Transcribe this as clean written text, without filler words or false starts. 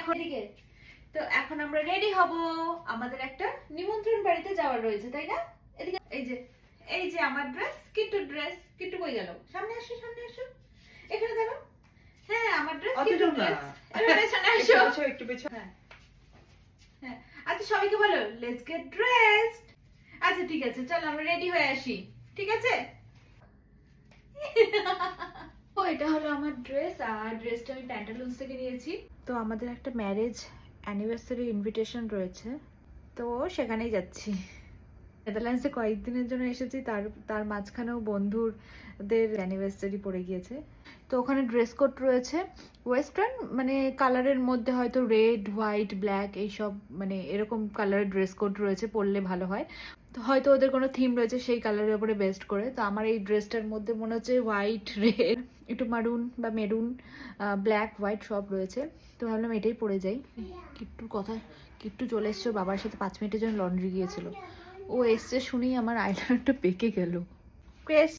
এখন তো এখন আমরা রেডি হব, আমাদের একটা নিমন্ত্রণ বাড়িতে যাওয়ার রয়েছে, তাই না? এদিকে এই যে আমার ড্রেস, কিট্টু কই গেল? সামনে আসো, এখানে দেখো। হ্যাঁ, আমার ড্রেস, কিট্টু ড্রেস। এবার পেছনে আসো, একটু পেছনে। হ্যাঁ, আচ্ছা সবাইকে বলো লেটস গেট ড্রেসড। আচ্ছা ঠিক আছে, চলো আমরা রেডি হয়ে আসি, ঠিক আছে? ও এটা হলো আমার ড্রেস, আর ড্রেসটা আমি প্যান্টালুন্স থেকে নিয়েছি। তো আমাদের একটা ম্যারেজ অ্যানিভার্সারি ইনভিটেশন রয়েছে, তো সেখানেই যাচ্ছি। নেদারল্যান্ডসে কয়েকদিনের জন্য এসেছি, তার মাঝখানেও বন্ধুদের অ্যানিভার্সারি পড়ে গিয়েছে। তো ওখানে ড্রেস কোড রয়েছে ওয়েস্টার্ন, মানে কালারের মধ্যে হয়তো রেড, হোয়াইট, ব্ল্যাক এইসব, মানে এরকম কালারের ড্রেস কোড রয়েছে, পরলে ভালো হয়। তো হয়তো ওদের কোনো থিম রয়েছে সেই কালারের উপরে বেস্ট করে। তো আমার এই ড্রেসটার মধ্যে মনে হচ্ছে হোয়াইট, রেড, একটু মারুন বা মেরুন, ব্ল্যাক, হোয়াইট সব রয়েছে। তো ভাবলাম এটাই পরে যাই। কিট্টু চলে এসছে বাবার সাথে 5 মিনিটের জন্য লন্ড্রি গিয়েছিল। ও এসছে শুনেই আমার আইলাইনারটা পেকে গেল।